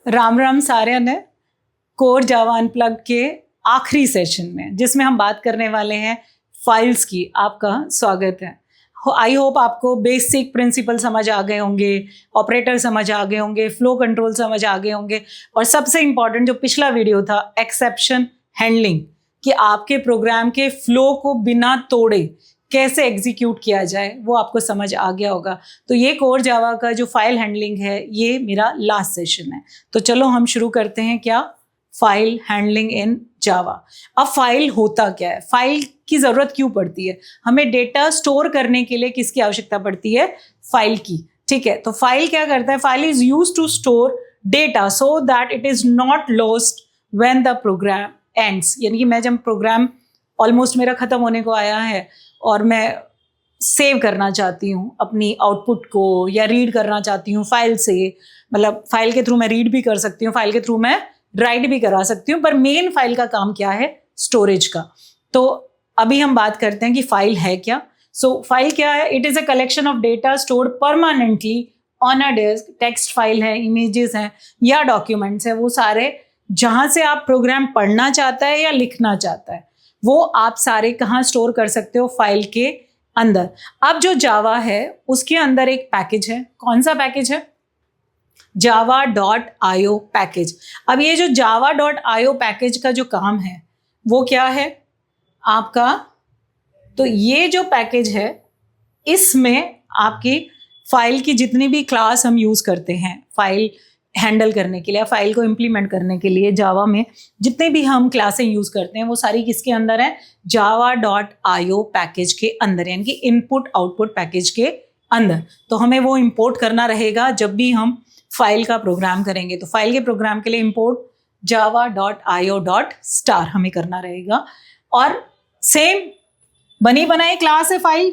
राम राम सारे ने core Java unplug के आखिरी सेशन में, जिसमें हम बात करने वाले हैं फाइल्स की, आपका स्वागत है। आई होप आपको बेसिक प्रिंसिपल समझ आ गए होंगे, ऑपरेटर समझ आ गए होंगे, फ्लो कंट्रोल समझ आ गए होंगे, और सबसे इंपॉर्टेंट जो पिछला वीडियो था एक्सेप्शन हैंडलिंग, कि आपके प्रोग्राम के फ्लो को बिना तोड़े कैसे एग्जीक्यूट किया जाए, वो आपको समझ आ गया होगा। तो ये कोर जावा का जो फाइल हैंडलिंग है, ये मेरा लास्ट सेशन है। तो चलो हम शुरू करते हैं। क्या? फाइल हैंडलिंग इन जावा। अब फाइल होता क्या है, फाइल की ज़रूरत क्यों पड़ती है? हमें डेटा स्टोर करने के लिए किसकी आवश्यकता पड़ती है? फाइल की। ठीक है, तो फाइल क्या करता है? File is used to store data so that it is not lost when the program ends. यानी कि मैं जब प्रोग्राम ऑलमोस्ट मेरा ख़त्म होने को आया है और मैं सेव करना चाहती हूँ अपनी आउटपुट को, या रीड करना चाहती हूँ फाइल से, मतलब फाइल के थ्रू मैं रीड भी कर सकती हूँ, फाइल के थ्रू मैं राइट भी करा सकती हूँ, पर मेन फाइल का काम क्या है? स्टोरेज का। तो अभी हम बात करते हैं कि फाइल है क्या। सो फाइल क्या है? It is a collection of data stored permanently on a disk. Text file है, इमेजेस हैं या डॉक्यूमेंट्स है, वो सारे जहाँ से आप प्रोग्राम पढ़ना चाहता है या लिखना चाहता है, वो आप सारे कहाँ स्टोर कर सकते हो? फाइल के अंदर। अब जो जावा है उसके अंदर एक पैकेज है। कौन सा पैकेज है? java.io package. अब ये जो java.io पैकेज का जो काम है वो क्या है आपका? तो ये जो पैकेज है, इसमें आपकी फाइल की जितनी भी क्लास हम यूज़ करते हैं फाइल हैंडल करने के लिए, फाइल को इम्प्लीमेंट करने के लिए जावा में जितने भी हम क्लासें यूज़ करते हैं, वो सारी किसके अंदर है? java.io पैकेज के अंदर, यानी कि इनपुट आउटपुट पैकेज के अंदर। तो हमें वो इंपोर्ट करना रहेगा जब भी हम फाइल का प्रोग्राम करेंगे। तो फाइल के प्रोग्राम के लिए इंपोर्ट java.io.star हमें करना रहेगा। और सेम बनी बनाई क्लास है फाइल,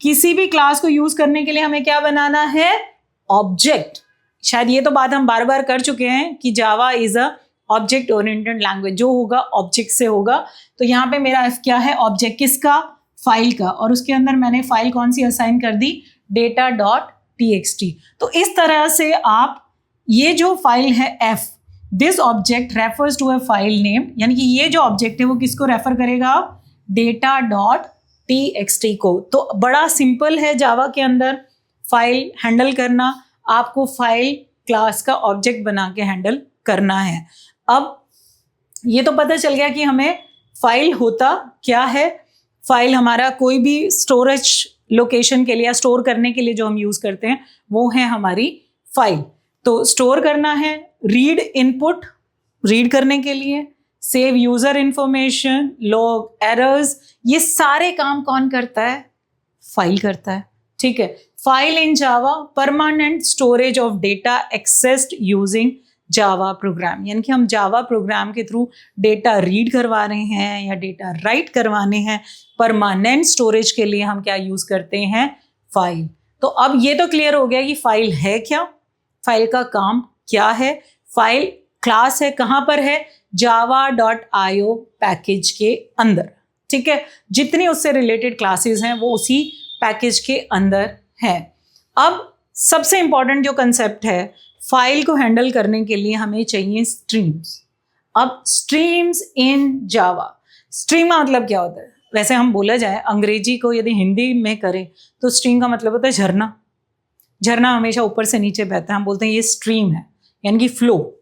किसी भी क्लास को यूज़ करने के लिए हमें क्या बनाना है? ऑब्जेक्ट। शायद ये तो बात हम बार बार कर चुके हैं कि Java is a object oriented language, जो होगा ऑब्जेक्ट से होगा। तो यहाँ पे मेरा एफ क्या है? ऑब्जेक्ट। किसका? फाइल का। और उसके अंदर मैंने फाइल कौन सी असाइन कर दी? data.txt। तो इस तरह से आप ये जो फाइल है F, this object refers to a file name, यानी कि ये जो ऑब्जेक्ट है वो किसको रेफर करेगा? data.txt को। तो बड़ा सिंपल है जावा के अंदर फाइल हैंडल करना। आपको फाइल क्लास का ऑब्जेक्ट बना के हैंडल करना है। अब ये तो पता चल गया कि हमें फाइल होता क्या है। फाइल हमारा कोई भी स्टोरेज लोकेशन के लिए या स्टोर करने के लिए जो हम यूज़ करते हैं वो है हमारी फाइल। तो स्टोर करना है, रीड इनपुट, रीड करने के लिए, save user information, log errors, ये सारे काम कौन करता है? फाइल करता है। ठीक है। File in Java, permanent storage of data accessed using Java program, यानी कि हम जावा प्रोग्राम के थ्रू डेटा रीड करवा रहे हैं या डेटा राइट करवाने हैं। परमानेंट स्टोरेज के लिए हम क्या यूज़ करते हैं? फाइल। तो अब ये तो क्लियर हो गया कि फाइल है क्या, फाइल का काम क्या है। फाइल क्लास है, कहाँ पर है? java.io पैकेज के अंदर। ठीक है, जितनी उससे रिलेटेड क्लासेस हैं वो उसी पैकेज के अंदर है। अब सबसे इंपॉर्टेंट जो कंसेप्ट है, फाइल को हैंडल करने के लिए हमें चाहिए स्ट्रीम्स। अब स्ट्रीम्स इन जावा, स्ट्रीम का मतलब क्या होता है? वैसे हम बोला जाए अंग्रेजी को यदि हिंदी में करें तो स्ट्रीम का मतलब होता है झरना। झरना हमेशा ऊपर से नीचे बहता है, हम बोलते हैं ये स्ट्रीम है, यानी कि फ्लो।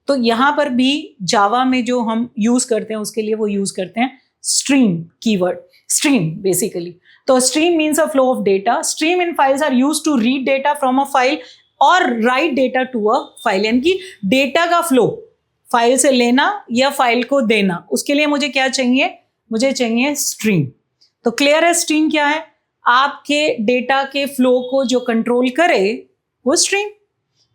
तो यहाँ पर भी जावा में जो हम यूज़ करते हैं उसके लिए वो यूज़ करते हैं स्ट्रीम कीवर्ड, स्ट्रीम बेसिकली। तो stream means a flow of data. Stream in files are used to read data from a file और write data to a file, यानी कि डेटा का फ्लो, फाइल से लेना या फाइल को देना, उसके लिए मुझे क्या चाहिए? मुझे चाहिए स्ट्रीम। तो क्लियर है स्ट्रीम क्या है? आपके डेटा के फ्लो को जो कंट्रोल करे वो स्ट्रीम।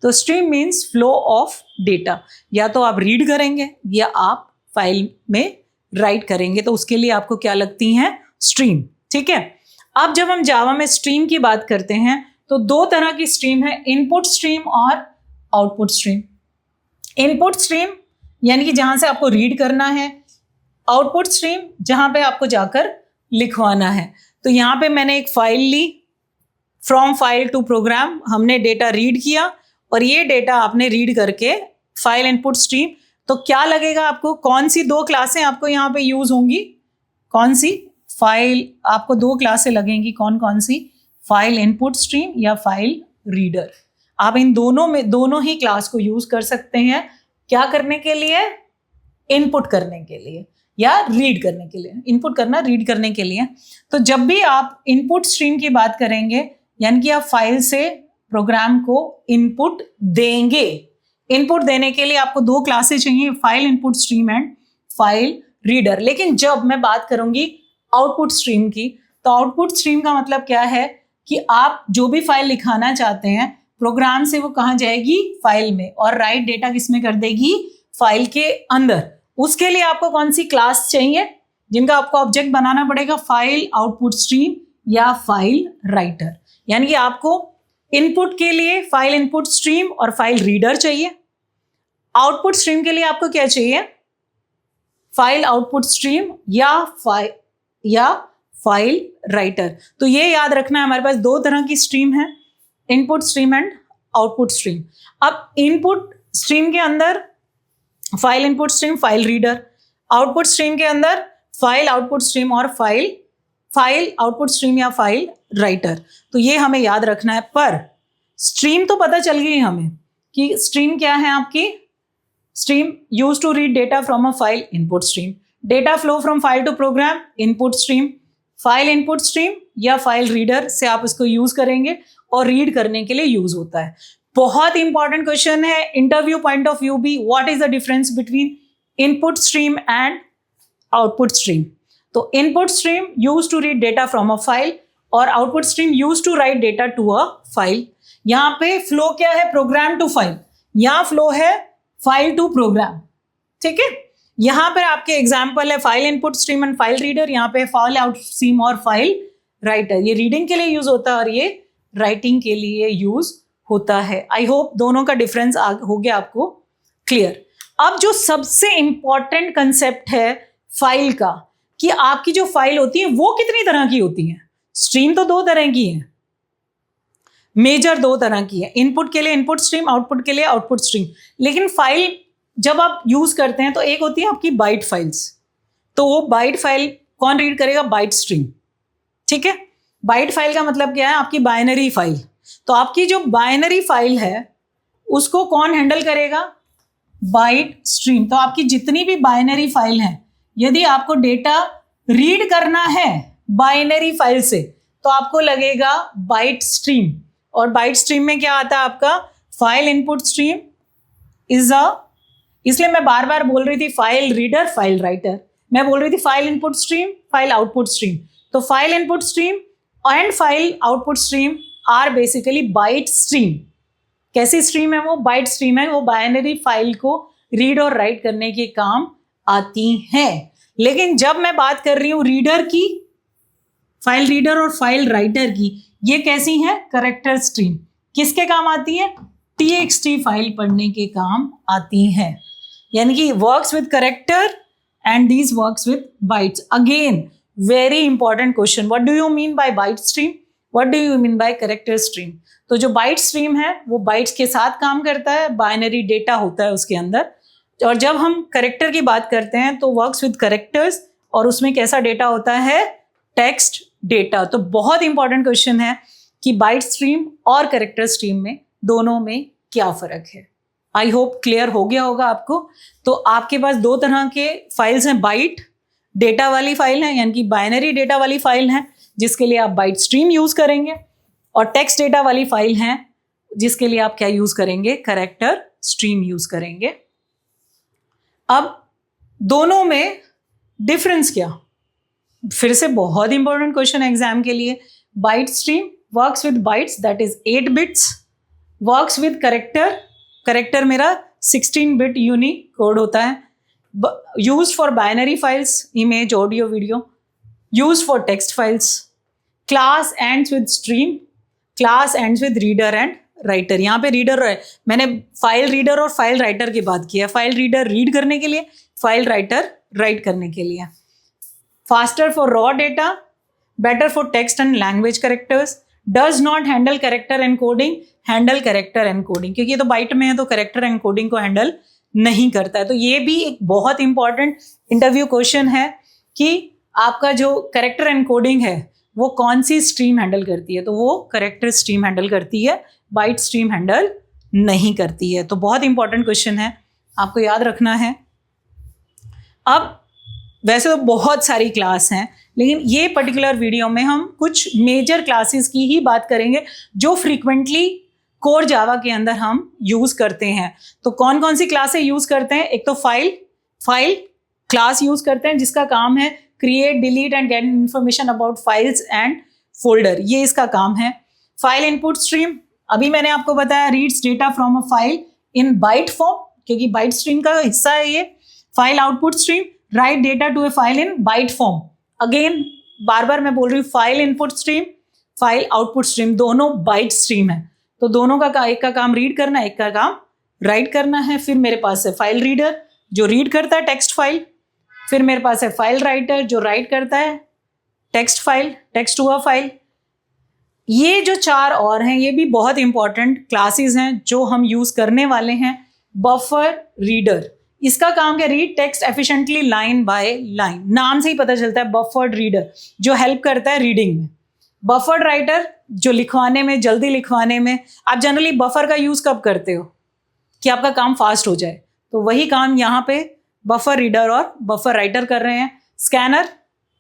तो stream means flow of data, या तो आप रीड करेंगे या आप फाइल में राइट करेंगे, तो उसके लिए आपको क्या लगती हैं? स्ट्रीम। ठीक है। अब जब हम जावा में स्ट्रीम की बात करते हैं तो दो तरह की स्ट्रीम है, इनपुट स्ट्रीम और आउटपुट स्ट्रीम। इनपुट स्ट्रीम यानी कि जहां से आपको रीड करना है, आउटपुट स्ट्रीम जहां पे आपको जाकर लिखवाना है। तो यहाँ पे मैंने एक फाइल ली, फ्रॉम फाइल टू प्रोग्राम, हमने डेटा रीड किया और ये डेटा आपने रीड करके फाइल इनपुट स्ट्रीम। तो क्या लगेगा आपको, कौन सी दो क्लासें आपको यहाँ पे यूज होंगी, कौन सी फाइल, आपको दो क्लासें लगेंगी, कौन कौन सी, फाइल इनपुट स्ट्रीम या फाइल रीडर। आप इन दोनों में, दोनों ही क्लास को यूज कर सकते हैं क्या करने के लिए, इनपुट करने के लिए या रीड करने के लिए, इनपुट करना रीड करने के लिए। तो जब भी आप इनपुट स्ट्रीम की बात करेंगे यानी कि आप फाइल से प्रोग्राम को इनपुट देंगे। इनपुट देने के लिए आपको दो क्लासें चाहिए, file input stream and file reader. लेकिन जब मैं बात करूंगी आउटपुट स्ट्रीम की, तो आउटपुट स्ट्रीम का मतलब क्या है कि आप जो भी फाइल लिखाना चाहते हैं प्रोग्राम से, वो कहाँ जाएगी, फाइल में, और राइट डेटा किसमें कर देगी, फाइल के अंदर। उसके लिए आपको कौन सी क्लास चाहिए, जिनका आपको ऑब्जेक्ट बनाना पड़ेगा, फाइल आउटपुट स्ट्रीम या फाइल राइटर। यानी कि आपको इनपुट के लिए फाइल इनपुट स्ट्रीम और फाइल रीडर चाहिए, आउटपुट स्ट्रीम के लिए आपको क्या चाहिए, फाइल आउटपुट स्ट्रीम या फाइल राइटर। तो ये याद रखना है, हमारे पास दो तरह की स्ट्रीम है, input stream and output stream. अब इनपुट स्ट्रीम के अंदर file input stream, file reader, output stream के अंदर फाइल आउटपुट स्ट्रीम और फाइल आउटपुट स्ट्रीम या फाइल राइटर। तो ये हमें याद रखना है। पर स्ट्रीम तो पता चल गई हमें कि स्ट्रीम क्या है आपकी, stream use to read data from a file, input stream, data flow from file to program, input stream, file input stream या फाइल रीडर से आप इसको यूज करेंगे और रीड करने के लिए यूज होता है। बहुत इंपॉर्टेंट क्वेश्चन है, इंटरव्यू पॉइंट ऑफ व्यू भी, what is the difference between input stream and output stream. तो input stream use to read data from a file और output stream use to write data to a file. यहाँ पे flow क्या है, program to file, यहाँ flow है file to program. ठीक है, यहाँ पर आपके एग्जाम्पल है file input stream and file reader, यहाँ पे फाइल आउट स्ट्रीम और फाइल राइटर। ये रीडिंग के लिए यूज होता है और ये राइटिंग के लिए यूज होता है। आई होप दोनों का डिफरेंस हो गया आपको क्लियर। अब जो सबसे इंपॉर्टेंट कंसेप्ट है फाइल का, कि आपकी जो फाइल होती है वो कितनी तरह की होती है। स्ट्रीम तो दो तरह की है, मेजर दो तरह की है, इनपुट के लिए इनपुट स्ट्रीम, आउटपुट के लिए आउटपुट स्ट्रीम। लेकिन फाइल जब आप यूज करते हैं तो एक होती है आपकी बाइट फाइल्स, तो वो बाइट फाइल कौन रीड करेगा, बाइट स्ट्रीम। ठीक है, बाइट फाइल का मतलब क्या है, आपकी बाइनरी फाइल। तो आपकी जो बाइनरी फाइल है उसको कौन हैंडल करेगा, बाइट स्ट्रीम। तो आपकी जितनी भी बाइनरी फाइल है, यदि आपको डेटा रीड करना है बाइनरी फाइल से तो आपको लगेगा बाइट स्ट्रीम। और बाइट स्ट्रीम में क्या आता है आपका, फाइल इनपुट स्ट्रीम इज इसलिए मैं बार बार बोल रही थी फाइल रीडर फाइल राइटर, मैं बोल रही थी file input stream file output stream. तो file input stream and file output stream are basically byte stream. कैसी स्ट्रीम है वो, बाइट स्ट्रीम है, वो बाइनरी फाइल को रीड और राइट करने के काम आती हैं। लेकिन जब मैं बात कर रही हूं रीडर की, फाइल रीडर और फाइल राइटर की, ये कैसी है, कैरेक्टर स्ट्रीम। किसके काम आती है, txt फाइल पढ़ने के काम आती है। यानी कि works with character and these works with bytes. Again very important question, what do you mean by byte stream, what do you mean by character stream. तो जो बाइट स्ट्रीम है वो बाइट्स के साथ काम करता है, बाइनरी डेटा होता है उसके अंदर। और जब हम कैरेक्टर की बात करते हैं तो वर्क्स विद कैरेक्टर्स, और उसमें कैसा डेटा होता है, टेक्स्ट डेटा। तो बहुत इंपॉर्टेंट क्वेश्चन है कि बाइट स्ट्रीम और कैरेक्टर स्ट्रीम में दोनों में क्या फर्क है। आई होप क्लियर हो गया होगा आपको। तो आपके पास दो तरह के फाइल्स हैं, बाइट डेटा वाली फाइल है यानी कि बाइनरी डेटा वाली फाइल है जिसके लिए आप बाइट स्ट्रीम यूज करेंगे, और टेक्स्ट डेटा वाली फाइल है जिसके लिए आप क्या यूज करेंगे, कैरेक्टर स्ट्रीम यूज करेंगे। अब दोनों में डिफरेंस क्या, फिर से बहुत इंपॉर्टेंट क्वेश्चन एग्जाम के लिए। Byte stream works with bytes that is 8 bits, works with character, character मेरा 16 बिट यूनिक कोड होता है, use for binary files, image audio video, use for text files. Class ends with stream, class ends with reader and writer. यहाँ पे reader है, मैंने file reader और file writer की बात की है। फाइल रीडर रीड करने के लिए, फाइल राइटर राइट करने के लिए। Faster for raw data, better for text and language characters, does not handle character encoding, handle character encoding, क्योंकि ये तो बाइट में है तो कैरेक्टर एनकोडिंग को हैंडल नहीं करता है। तो ये भी एक बहुत इंपॉर्टेंट इंटरव्यू क्वेश्चन है कि आपका जो कैरेक्टर एनकोडिंग है वो कौन सी स्ट्रीम हैंडल करती है, तो वो कैरेक्टर स्ट्रीम हैंडल करती है, बाइट स्ट्रीम हैंडल नहीं करती है। तो बहुत इंपॉर्टेंट क्वेश्चन है, आपको याद रखना है। अब वैसे तो बहुत सारी क्लास हैं, लेकिन ये पर्टिकुलर वीडियो में हम कुछ मेजर क्लासेस की ही बात करेंगे जो फ्रीक्वेंटली कोर जावा के अंदर हम यूज करते हैं। तो कौन कौन सी क्लासें यूज करते हैं? एक तो फाइल क्लास यूज करते हैं जिसका काम है create, delete and get information about files and folder, ये इसका काम है। फाइल इनपुट स्ट्रीम, अभी मैंने आपको बताया, reads data from a file in byte form, क्योंकि बाइट स्ट्रीम का हिस्सा है ये। File output stream, write data to a file in byte form. Again बार बार मैं बोल रही हूँ, file input stream, file output stream दोनों बाइट स्ट्रीम है। तो दोनों का एक का काम रीड करना है, एक का काम राइट करना है। फिर मेरे पास है फाइल रीडर जो रीड करता है टेक्स्ट फाइल, फिर मेरे पास है फाइल राइटर जो राइट करता है टेक्स्ट फाइल, टेक्स्ट हुआ फाइल। ये जो चार और हैं ये भी बहुत इंपॉर्टेंट क्लासेस हैं जो हम यूज करने वाले हैं। बफर रीडर, इसका काम क्या? Read text efficiently line by line, नाम से ही पता चलता है बफर्ड रीडर जो हेल्प करता है रीडिंग में। बफर्ड राइटर जो लिखवाने में, जल्दी लिखवाने में। आप जनरली बफर का यूज कब करते हो कि आपका काम फास्ट हो जाए, तो वही काम यहाँ पे बफर रीडर और बफर राइटर कर रहे हैं।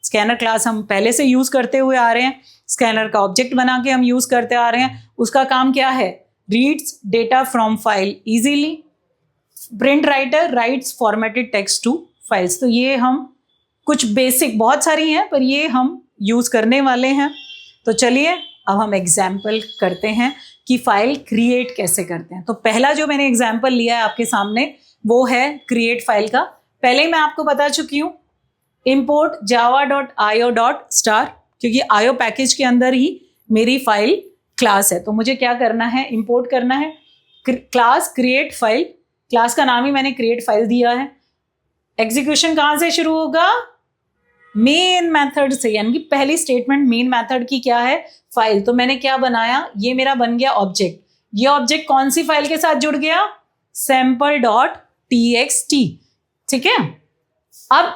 स्कैनर क्लास हम पहले से यूज करते हुए आ रहे हैं, स्कैनर का ऑब्जेक्ट बना के हम यूज करते आ रहे हैं। उसका काम क्या है? Reads data from file easily. Print writer writes formatted text to files. तो ये हम कुछ बेसिक, बहुत सारी हैं पर ये हम यूज करने वाले हैं। तो चलिए अब हम एग्जाम्पल करते हैं कि फाइल क्रिएट कैसे करते हैं। तो पहला जो मैंने एग्जाम्पल लिया है आपके सामने वो है क्रिएट फाइल का। पहले ही मैं आपको बता चुकी हूँ, import java.io.star, क्योंकि आयो पैकेज के अंदर ही मेरी फाइल क्लास है। तो मुझे क्या करना है? इंपोर्ट करना है क्लास क्रिएट फाइल। क्लास का नाम ही मैंने क्रिएट फाइल दिया है। एग्जीक्यूशन कहाँ से शुरू होगा? मेन मेथड से, यानी कि पहली स्टेटमेंट मेन मेथड की क्या है? फाइल। तो मैंने क्या बनाया? ये मेरा बन गया ऑब्जेक्ट। ये ऑब्जेक्ट कौन सी फाइल के साथ जुड़ गया? sample.txt। ठीक है। अब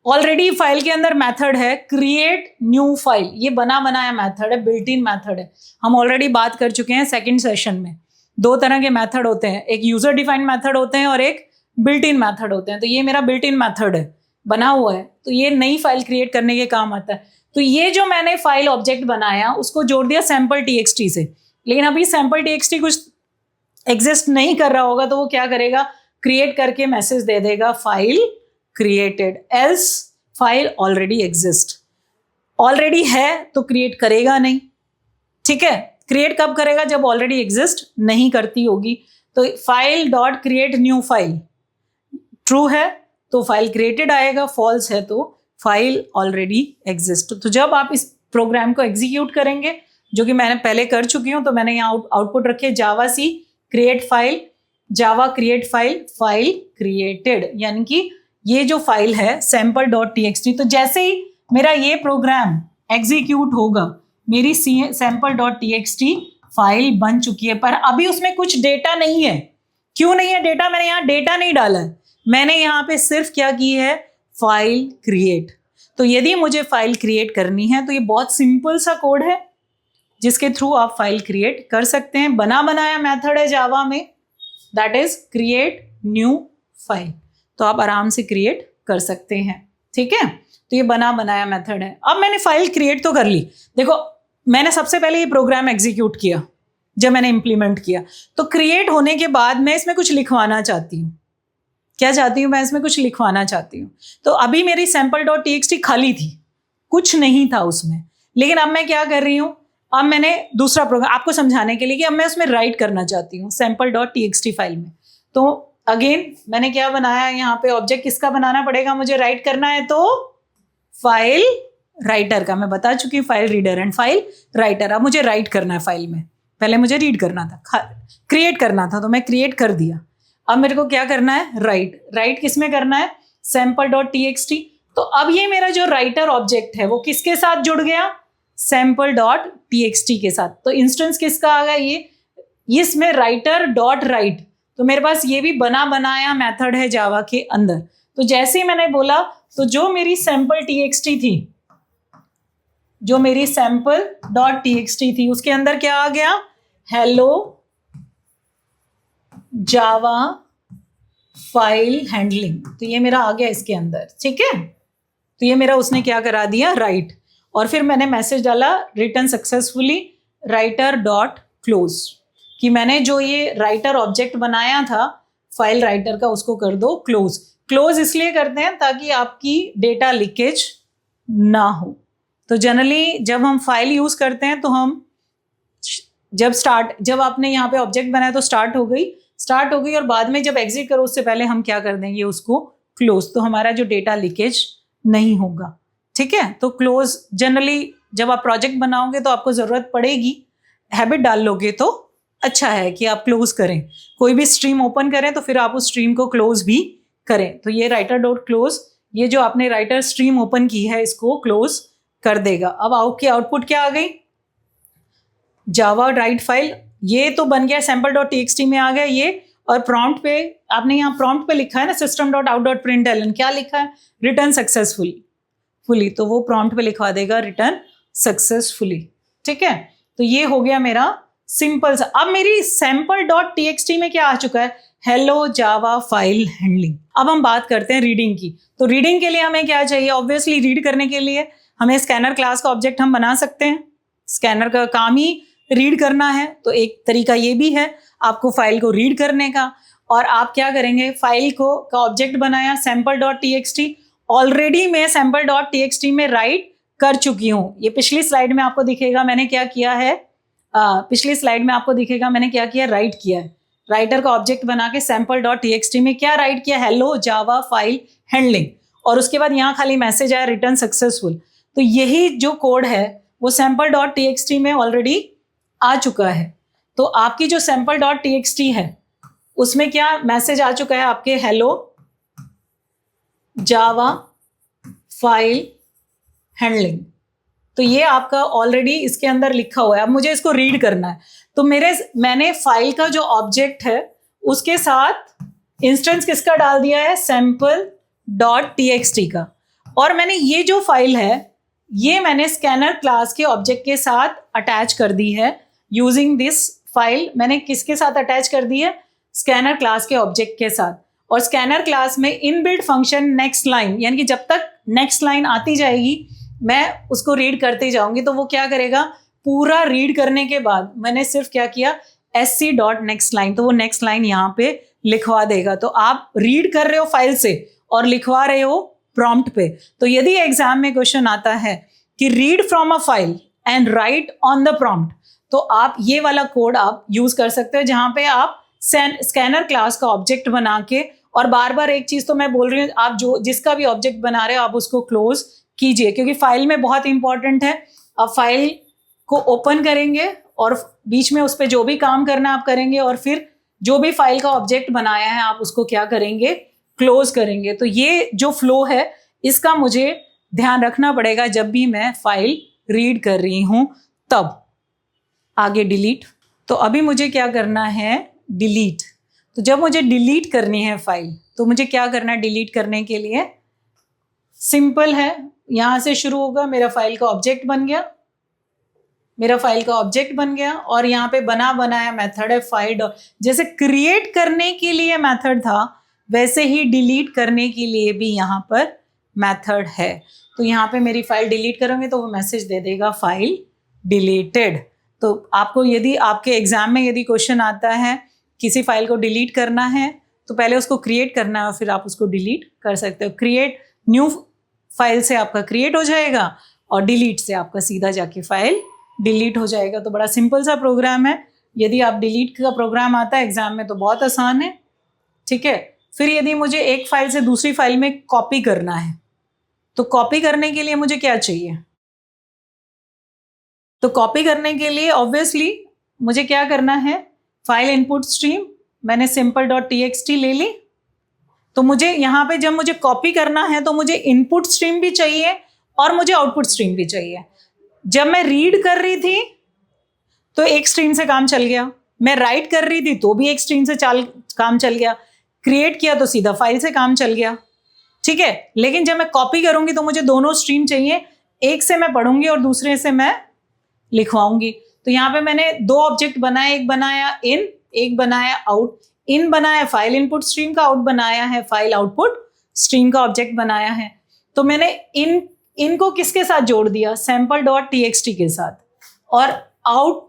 ऑलरेडी फाइल के अंदर मेथड है क्रिएट न्यू फाइल, ये बना बनाया मेथड है, बिल्ट इन मेथड है। हम ऑलरेडी बात कर चुके हैं सेकंड सेशन में। दो तरह के मेथड होते हैं, एक यूजर डिफाइंड मेथड होते हैं और एक बिल्ट इन मेथड होते हैं। तो ये मेरा बिल्ट इन मेथड है, बना हुआ है, तो ये नई फाइल क्रिएट करने के काम आता है। तो ये जो मैंने फाइल ऑब्जेक्ट बनाया उसको जोड़ दिया sample.txt से, लेकिन अभी sample.txt कुछ एग्जिस्ट नहीं कर रहा होगा, तो वो क्या करेगा? क्रिएट करके मैसेज दे देगा file created, else file already exist. Already है तो क्रिएट करेगा नहीं, ठीक है। क्रिएट कब करेगा? जब ऑलरेडी एग्जिस्ट नहीं करती होगी। तो file dot create new file, true है तो फाइल क्रिएटेड आएगा, फॉल्स है तो फाइल ऑलरेडी एग्जिस्ट। तो जब आप इस प्रोग्राम को एग्जीक्यूट करेंगे, जो कि मैंने पहले कर चुकी हूं, तो मैंने यहाँ आउटपुट रखे जावा सी क्रिएट फाइल, जावा क्रिएट फाइल, फाइल क्रिएटेड, यानी कि ये जो फाइल है sample.txt। तो जैसे ही मेरा ये प्रोग्राम एग्जीक्यूट होगा, मेरी sample.txt फाइल बन चुकी है, पर अभी उसमें कुछ डेटा नहीं है। क्यों नहीं है डेटा? मैंने यहाँ डेटा नहीं डाला है, मैंने यहाँ पे सिर्फ क्या की है? File create. तो यदि मुझे फाइल क्रिएट करनी है तो ये बहुत सिंपल सा कोड है जिसके थ्रू आप फाइल क्रिएट कर सकते हैं। बना बनाया मेथड है जावा में, that is create new file. तो आप आराम से क्रिएट कर सकते हैं, ठीक है। तो ये बना बनाया मेथड है। अब मैंने फाइल क्रिएट तो कर ली। देखो, मैंने सबसे पहले ये प्रोग्राम एग्जीक्यूट किया जब मैंने इंप्लीमेंट किया। तो क्रिएट होने के बाद मैं इसमें कुछ लिखवाना चाहती हूँ। क्या चाहती हूँ? मैं इसमें कुछ लिखवाना चाहती हूँ। तो अभी मेरी sample.txt खाली थी, कुछ नहीं था उसमें। लेकिन अब मैं क्या कर रही हूँ? अब मैंने दूसरा प्रोग्राम आपको समझाने के लिए कि अब मैं उसमें राइट करना चाहती हूँ sample.txt फाइल में। तो अगेन मैंने क्या बनाया? यहाँ पे ऑब्जेक्ट किसका बनाना पड़ेगा? मुझे राइट करना है तो फाइल राइटर का। मैं बता चुकी हूँ, file reader and file writer. अब मुझे राइट करना है फाइल में, पहले मुझे रीड करना था, क्रिएट करना था, तो मैं क्रिएट कर दिया। अब मेरे को क्या करना है? राइट किस में करना है? sample.txt। तो अब ये मेरा जो राइटर ऑब्जेक्ट है वो किसके साथ जुड़ गया? sample.txt के साथ। तो इंस्टेंस किसका आ गया ये, इसमें राइटर डॉट राइट, तो मेरे पास ये भी बना बनाया मेथड है जावा के अंदर। तो जैसे ही मैंने बोला तो जो मेरी सैम्पल txt थी, जो मेरी sample.txt थी उसके अंदर क्या आ गया, हेलो जावा फाइल हैंडलिंग, तो ये मेरा आ गया इसके अंदर, ठीक है। तो ये मेरा उसने क्या करा दिया, राइट, और फिर मैंने मैसेज डाला return successfully writer dot close, कि मैंने जो ये राइटर ऑब्जेक्ट बनाया था फाइल राइटर का उसको कर दो क्लोज। क्लोज इसलिए करते हैं ताकि आपकी डेटा लीकेज ना हो। तो जनरली जब हम फाइल यूज करते हैं तो हम जब आपने यहाँ पे ऑब्जेक्ट बनाया तो स्टार्ट हो गई और बाद में जब एग्जिट करो उससे पहले हम क्या कर देंगे उसको क्लोज, तो हमारा जो डेटा लीकेज नहीं होगा, ठीक है। तो क्लोज जनरली जब आप प्रोजेक्ट बनाओगे तो आपको जरूरत पड़ेगी, हैबिट डाल लोगे तो अच्छा है कि आप क्लोज करें। कोई भी स्ट्रीम ओपन करें तो फिर आप उस स्ट्रीम को क्लोज भी करें। तो ये राइटर डॉट क्लोज, ये जो आपने राइटर स्ट्रीम ओपन की है इसको क्लोज कर देगा। अब आपकी आउटपुट क्या आ गई, जावा राइट फाइल, ये तो बन गया sample.txt में आ गया ये, और प्रॉम्प्ट पे आपने यहाँ प्रॉम्प्ट पे लिखा है ना system.out.println, क्या लिखा है, रिटर्न सक्सेसफुली, तो वो प्रॉम्प्ट पे लिखवा देगा रिटर्न सक्सेसफुली, ठीक है। तो ये हो गया मेरा सिंपल सा। अब मेरी sample.txt में क्या आ चुका है, हेलो जावा फाइल हैंडलिंग। अब हम बात करते हैं रीडिंग की। तो रीडिंग के लिए हमें क्या चाहिए, ऑब्वियसली रीड करने के लिए हमें स्कैनर क्लास का ऑब्जेक्ट हम बना सकते हैं, स्कैनर का काम ही रीड करना है, तो एक तरीका ये भी है आपको फाइल को रीड करने का। और आप क्या करेंगे, फाइल को का ऑब्जेक्ट बनाया sample.txt, ऑलरेडी मैं sample.txt में राइट कर चुकी हूँ। ये पिछली स्लाइड में आपको दिखेगा मैंने क्या किया है, राइट किया है। राइटर का ऑब्जेक्ट बना के sample.txt में क्या राइट किया, हेलो जावा फाइल हैंडलिंग, और उसके बाद यहाँ खाली मैसेज आया रिटर्न सक्सेसफुल। तो यही जो कोड है वो sample.txt में ऑलरेडी आ चुका है। तो आपकी जो sample.txt है उसमें क्या मैसेज आ चुका है आपके, हेलो जावा फाइल हैंडलिंग, तो ये आपका ऑलरेडी इसके अंदर लिखा हुआ है। अब मुझे इसको रीड करना है, तो मैंने फाइल का जो ऑब्जेक्ट है उसके साथ इंस्टेंस किसका डाल दिया है, sample.txt का, और मैंने ये जो फाइल है ये मैंने स्कैनर क्लास के ऑब्जेक्ट के साथ अटैच कर दी है। यूजिंग दिस फाइल मैंने किसके साथ अटैच कर दी है, स्कैनर क्लास के ऑब्जेक्ट के साथ। और स्कैनर क्लास में इनबिल्ट फंक्शन नेक्स्ट लाइन, यानी कि जब तक नेक्स्ट लाइन आती जाएगी मैं उसको रीड करते जाऊंगी, तो वो क्या करेगा, पूरा रीड करने के बाद मैंने सिर्फ क्या किया, sc.nextLine, तो वो नेक्स्ट लाइन यहाँ पे लिखवा देगा। तो आप रीड कर रहे हो फाइल से और लिखवा रहे हो प्रॉम्प्ट पे। तो यदि एग्जाम में क्वेश्चन आता है कि read from a file and right on the prompt, तो आप ये वाला कोड आप यूज कर सकते हो, जहां पे आप स्कैनर क्लास का ऑब्जेक्ट बना के, और बार बार एक चीज तो मैं बोल रही हूँ, आप जिसका भी ऑब्जेक्ट बना रहे हो आप उसको क्लोज कीजिए, क्योंकि फाइल में बहुत इंपॉर्टेंट है। आप फाइल को ओपन करेंगे और बीच में उस पर जो भी काम करना आप करेंगे, और फिर जो भी फाइल का ऑब्जेक्ट बनाया है आप उसको क्या करेंगे, क्लोज करेंगे। तो ये जो फ्लो है इसका मुझे ध्यान रखना पड़ेगा जब भी मैं फाइल रीड कर रही हूं। तब आगे डिलीट, तो अभी मुझे क्या करना है, डिलीट। तो जब मुझे डिलीट करनी है फाइल तो मुझे क्या करना है, डिलीट करने के लिए सिंपल है, यहां से शुरू होगा, मेरा फाइल का ऑब्जेक्ट बन गया, और यहाँ पे बना बनाया मेथड है फाइल। जैसे क्रिएट करने के लिए मेथड था वैसे ही डिलीट करने के लिए भी यहाँ पर मेथड है। तो यहाँ पे मेरी फाइल डिलीट करोगे तो वो मैसेज दे देगा फाइल डिलीटेड। तो आपको यदि आपके एग्जाम में यदि क्वेश्चन आता है किसी फाइल को डिलीट करना है तो पहले उसको क्रिएट करना है और फिर आप उसको डिलीट कर सकते हो। क्रिएट न्यू फाइल से आपका क्रिएट हो जाएगा और डिलीट से आपका सीधा जाके फाइल डिलीट हो जाएगा। तो बड़ा सिंपल सा प्रोग्राम है। यदि आप डिलीट का प्रोग्राम आता है एग्जाम में तो बहुत आसान है, ठीक है। फिर यदि मुझे एक फाइल से दूसरी फाइल में कॉपी करना है तो कॉपी करने के लिए मुझे क्या चाहिए, तो कॉपी करने के लिए ऑब्वियसली मुझे क्या करना है, फाइल इनपुट स्ट्रीम मैंने sample.txt ले ली। तो मुझे यहाँ पे जब मुझे कॉपी करना है तो मुझे इनपुट स्ट्रीम भी चाहिए और मुझे आउटपुट स्ट्रीम भी चाहिए। जब मैं रीड कर रही थी तो एक स्ट्रीम से काम चल गया, मैं राइट कर रही थी तो भी एक स्ट्रीम से काम चल गया, क्रिएट किया तो सीधा फाइल से काम चल गया, ठीक है। लेकिन जब मैं कॉपी करूंगी तो मुझे दोनों स्ट्रीम चाहिए, एक से मैं पढ़ूंगी और दूसरे से मैं लिखवाऊंगी। तो यहाँ पे मैंने दो ऑब्जेक्ट बनाए, एक बनाया इन, एक बनाया आउट। इन बनाया फाइल इनपुट स्ट्रीम का, आउट बनाया है फाइल आउटपुट स्ट्रीम का ऑब्जेक्ट बनाया है। तो मैंने इनको किसके साथ जोड़ दिया, sample.txt के साथ, और आउट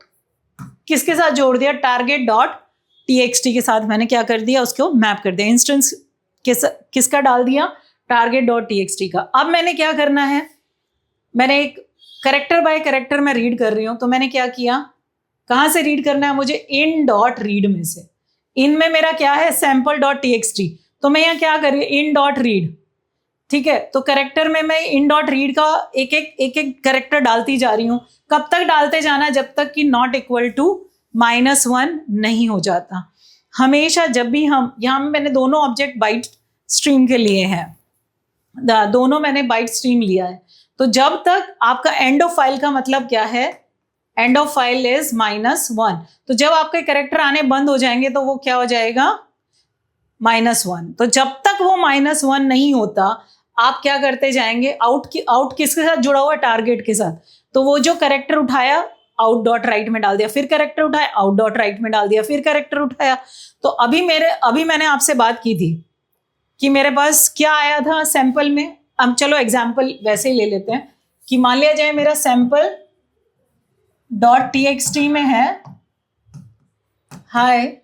किसके साथ जोड़ दिया, target.txt के साथ। मैंने क्या कर दिया, उसको मैप कर दिया, इंस्टेंस किसका डाल दिया, target.txt का। अब मैंने क्या करना है, मैंने एक करेक्टर बाय करेक्टर में रीड कर रही हूं, तो मैंने क्या किया, कहां से रीड करना है मुझे, in.read में से। इन में मेरा क्या है, sample.txt, तो मैं यहाँ क्या कर रही हूँ, in.read, ठीक है। तो करेक्टर में मैं in.read का एक एक करेक्टर डालती जा रही हूँ। कब तक डालते जाना, जब तक कि नॉट इक्वल टू -1 नहीं हो जाता। हमेशा जब भी हम यहाँ में, मैंने दोनों ऑब्जेक्ट बाइट स्ट्रीम के लिए हैं, दोनों मैंने बाइट स्ट्रीम लिया है। तो जब तक आपका एंड ऑफ फाइल का मतलब क्या है, एंड ऑफ फाइल इज -1। तो जब आपके कैरेक्टर आने बंद हो जाएंगे तो वो क्या हो जाएगा, -1। तो जब तक वो -1 नहीं होता आप क्या करते जाएंगे, आउट किसके साथ जुड़ा हुआ है, टारगेट के साथ। तो वो जो कैरेक्टर उठाया out.write में डाल दिया, फिर कैरेक्टर उठाया out.write में डाल दिया, फिर कैरेक्टर उठाया। तो अभी मैंने आपसे बात की थी कि मेरे पास क्या आया था सैंपल में। अब चलो एग्जाम्पल वैसे ही ले लेते हैं कि मान लिया जाए मेरा sample.txt में है, हाय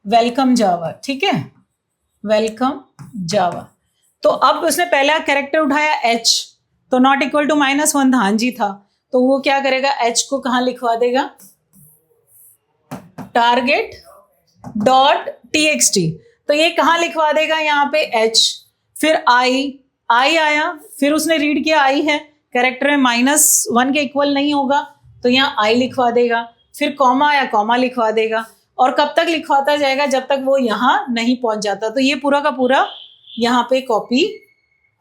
वेलकम जावा, ठीक है, वेलकम जावा। तो अब उसने पहला कैरेक्टर उठाया h, तो नॉट इक्वल टू -1 था, हाँ जी था। तो वो क्या करेगा, h को कहाँ लिखवा देगा, target.txt। तो ये कहाँ लिखवा देगा, यहाँ पे h। फिर I आया, फिर उसने रीड किया I है, कैरेक्टर में -1 के इक्वल नहीं होगा तो यहाँ I लिखवा देगा। फिर कॉमा आया, कॉमा लिखवा देगा। और कब तक लिखवाता जाएगा, जब तक वो यहाँ नहीं पहुंच जाता। तो ये पूरा का पूरा यहाँ पे कॉपी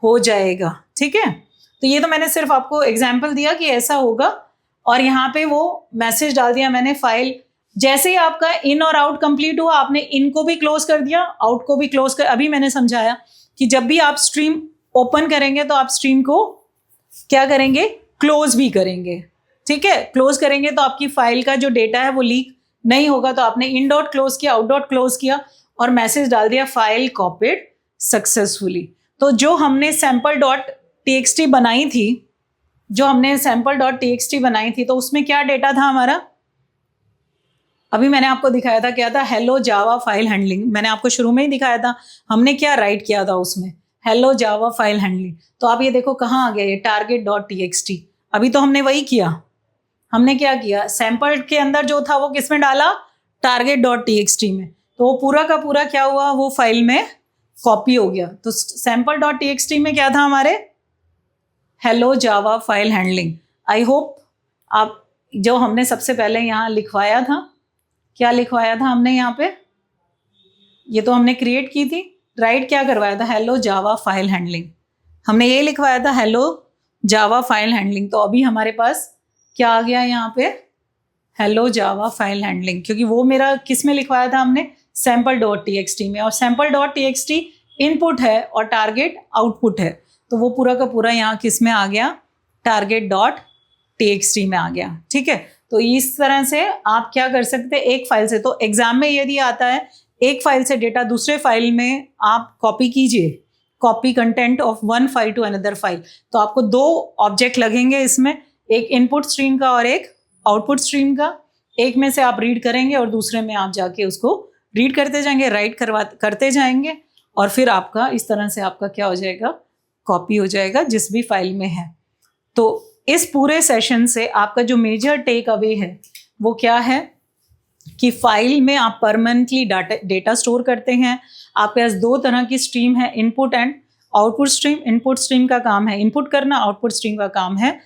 हो जाएगा, ठीक है। तो ये तो मैंने सिर्फ आपको एग्जाम्पल दिया कि ऐसा होगा, और यहाँ पे वो मैसेज डाल दिया मैंने, फाइल जैसे ही आपका इन और आउट कंप्लीट हुआ, आपने इन को भी क्लोज कर दिया, आउट को भी क्लोज कर। अभी मैंने समझाया कि जब भी आप स्ट्रीम ओपन करेंगे तो आप स्ट्रीम को क्या करेंगे, क्लोज भी करेंगे, ठीक है। क्लोज करेंगे तो आपकी फाइल का जो डेटा है वो लीक नहीं होगा। तो आपने इन डॉट क्लोज किया, आउट डॉट क्लोज किया और मैसेज डाल दिया, फाइल कॉपीड सक्सेसफुली। तो जो हमने sample.txt बनाई थी, तो उसमें क्या डेटा था हमारा, अभी मैंने आपको दिखाया था, क्या था, हेलो जावा फाइल हैंडलिंग। मैंने आपको शुरू में ही दिखाया था हमने क्या राइट किया था उसमें, हेलो जावा फाइल हैंडलिंग। तो आप ये देखो कहाँ आ गया ये target.txt। अभी तो हमने वही किया, हमने क्या किया, सैंपल के अंदर जो था वो किस में डाला, target.txt में। तो वो पूरा का पूरा क्या हुआ, वो फाइल में कॉपी हो गया। तो sample.txt में क्या था हमारे, hello Java file handling. I hope आप, जो हमने सबसे पहले यहाँ लिखवाया था, क्या लिखवाया था हमने यहाँ पे, ये तो हमने क्रिएट की थी, राइट क्या करवाया था, हेलो जावा फाइल हैंडलिंग। हमने ये लिखवाया था हेलो जावा फाइल हैंडलिंग। तो अभी हमारे पास क्या आ गया यहाँ पे, हेलो जावा फाइल हैंडलिंग, क्योंकि वो मेरा किस में लिखवाया था हमने, sample.txt में। और sample.txt इनपुट है और टारगेट आउटपुट है। तो वो पूरा का पूरा यहाँ किस में आ गया, target.txt में आ गया, ठीक है। तो इस तरह से आप क्या कर सकते हैं, एक फाइल से, तो एग्जाम में यदि आता है एक फाइल से डेटा दूसरे फाइल में आप कॉपी कीजिए, copy content of one file to another file. तो आपको दो ऑब्जेक्ट लगेंगे इसमें, एक इनपुट स्ट्रीम का और एक आउटपुट स्ट्रीम का। एक में से आप रीड करेंगे और दूसरे में आप जाके उसको रीड करते जाएंगे, राइट करते जाएंगे, और फिर आपका इस तरह से आपका क्या हो जाएगा, कॉपी हो जाएगा जिस भी फाइल में है। तो इस पूरे सेशन से आपका जो मेजर टेक अवे है वो क्या है कि फाइल में आप परमानेंटली डेटा स्टोर करते हैं। आपके पास दो तरह की स्ट्रीम है, input and output stream. Input stream का काम है इनपुट करना, आउटपुट स्ट्रीम का काम है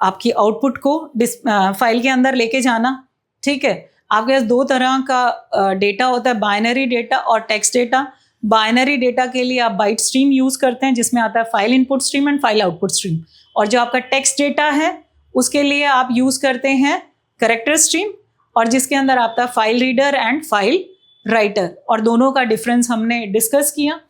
आपकी आउटपुट को फाइल के अंदर लेके जाना, ठीक है। आपके पास दो तरह का डेटा होता है, बाइनरी डेटा और टेक्स्ट डेटा। बाइनरी डेटा के लिए आप बाइट स्ट्रीम यूज़ करते हैं जिसमें आता है file input stream and file output stream, और जो आपका टेक्स्ट डेटा है उसके लिए आप यूज़ करते हैं कैरेक्टर स्ट्रीम, और जिसके अंदर आपका file reader and file writer, और दोनों का डिफरेंस हमने डिस्कस किया।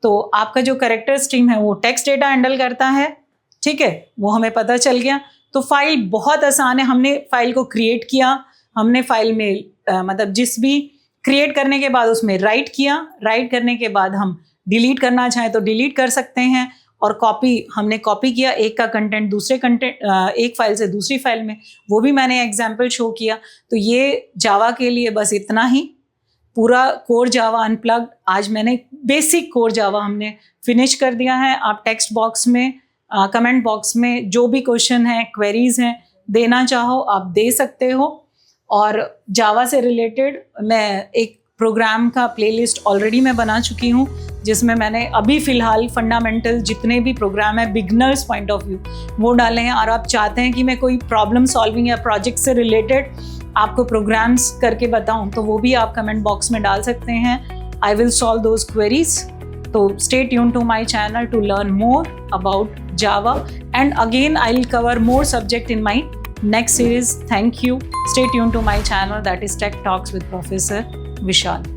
तो आपका जो कैरेक्टर स्ट्रीम है वो टेक्स्ट डेटा हैंडल करता है, ठीक है, वो हमें पता चल गया। तो फाइल बहुत आसान है, हमने फाइल को क्रिएट किया, हमने फाइल में मतलब जिस भी क्रिएट करने के बाद उसमें राइट किया, राइट करने के बाद हम डिलीट करना चाहें तो डिलीट कर सकते हैं, और कॉपी हमने कॉपी किया एक का कंटेंट दूसरे कंटेंट एक फाइल से दूसरी फाइल में, वो भी मैंने एग्जाम्पल शो किया। तो ये जावा के लिए बस इतना ही, पूरा कोर जावा अनप्लग्ड आज मैंने बेसिक कोर जावा हमने फिनिश कर दिया है। आप टेक्स्ट बॉक्स में कमेंट बॉक्स में जो भी क्वेश्चन है क्वेरीज हैं देना चाहो आप दे सकते हो। और जावा से रिलेटेड मैं एक प्रोग्राम का प्लेलिस्ट ऑलरेडी मैं बना चुकी हूँ, जिसमें मैंने अभी फ़िलहाल फंडामेंटल जितने भी प्रोग्राम है बिगनर्स पॉइंट ऑफ व्यू वो डाले हैं। और आप चाहते हैं कि मैं कोई प्रॉब्लम सॉल्विंग या प्रोजेक्ट से रिलेटेड आपको प्रोग्राम्स करके बताऊं, तो वो भी आप कमेंट बॉक्स में डाल सकते हैं। I will solve those queries. तो stay tune to my channel to learn more about Java, and again I will cover more subject in my next series. Thank you. Stay tuned to my channel, that is Tech Talks with Professor Vishal.